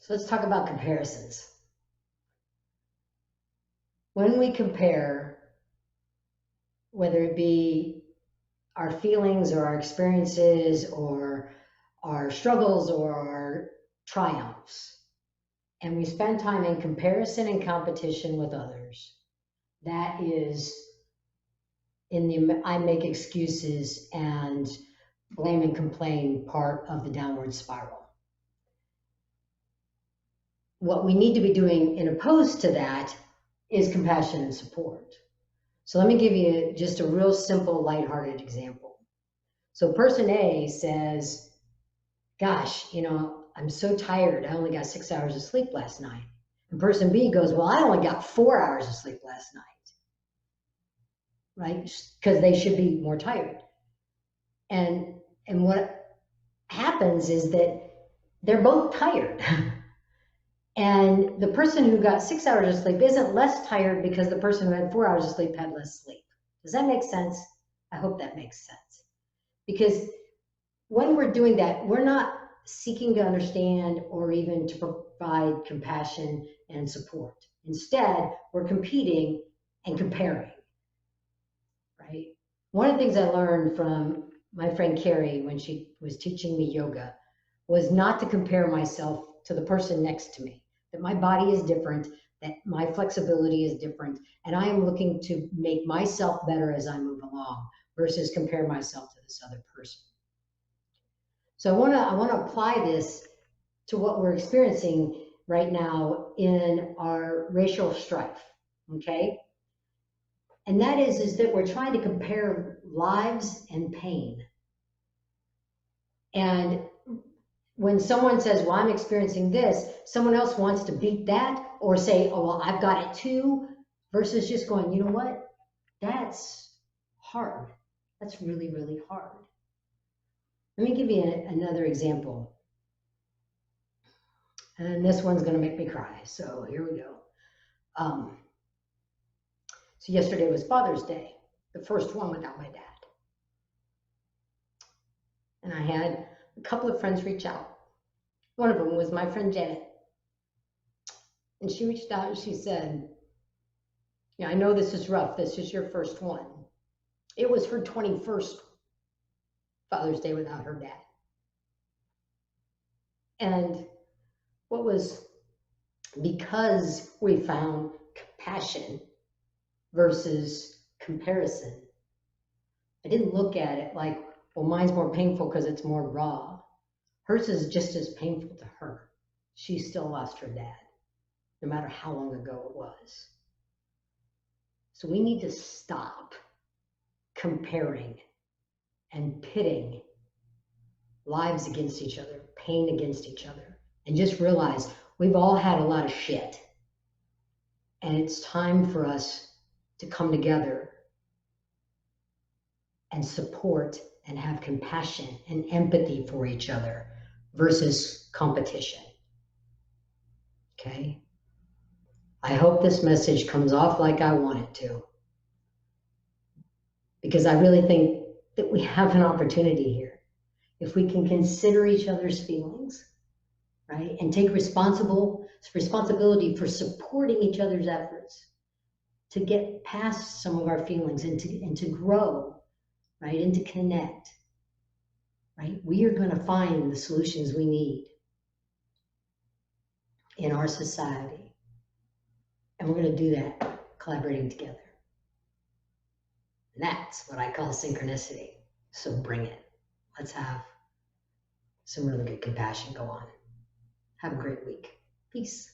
So let's talk about comparisons. When we compare, whether it be our feelings or our experiences or our struggles or our triumphs, and we spend time in comparison and competition with others, that is in the I make excuses and blame and complain part of the downward spiral. What we need to be doing in opposed to that is compassion and support. So let me give you just a real simple, lighthearted example. So person A says, gosh, I'm so tired. I only got 6 hours of sleep last night. And person B goes, well, I only got 4 hours of sleep last night, right? Because they should be more tired. And what happens is that they're both tired. And the person who got 6 hours of sleep isn't less tired because the person who had 4 hours of sleep had less sleep. Does that make sense? I hope that makes sense. Because when we're doing that, we're not seeking to understand or even to provide compassion and support. Instead, we're competing and comparing, right? One of the things I learned from my friend Carrie when she was teaching me yoga was not to compare myself to the person next to me, that my body is different, that my flexibility is different, and I am looking to make myself better as I move along versus compare myself to this other person. So I want to apply this to what we're experiencing right now in our racial strife, okay? And that is that we're trying to compare lives and pain. And when someone says, well, I'm experiencing this, someone else wants to beat that or say, oh, well, I've got it too, versus just going, you know what? That's hard. That's really, really hard. Let me give you another example. And this one's going to make me cry. So here we go. So yesterday was Father's Day, the first one without my dad. And I had a couple of friends reach out. One of them was my friend Janet. And she reached out and she said, yeah, I know this is rough. This is your first one. It was her 21st Father's Day without her dad. And what was, because we found compassion versus comparison, I didn't look at it like, well, mine's more painful because it's more raw. Hers is just as painful to her. She still lost her dad, no matter how long ago it was. So we need to stop comparing and pitting lives against each other, pain against each other, and just realize we've all had a lot of shit. And it's time for us to come together and support and have compassion and empathy for each other versus competition. Okay? I hope this message comes off like I want it to, because I really think that we have an opportunity here. If we can consider each other's feelings, right, and take responsibility for supporting each other's efforts to get past some of our feelings and to grow, right, and to connect, right, we are going to find the solutions we need in our society. And we're going to do that collaborating together. And that's what I call synchronicity. So bring it. Let's have some really good compassion go on. Have a great week. Peace.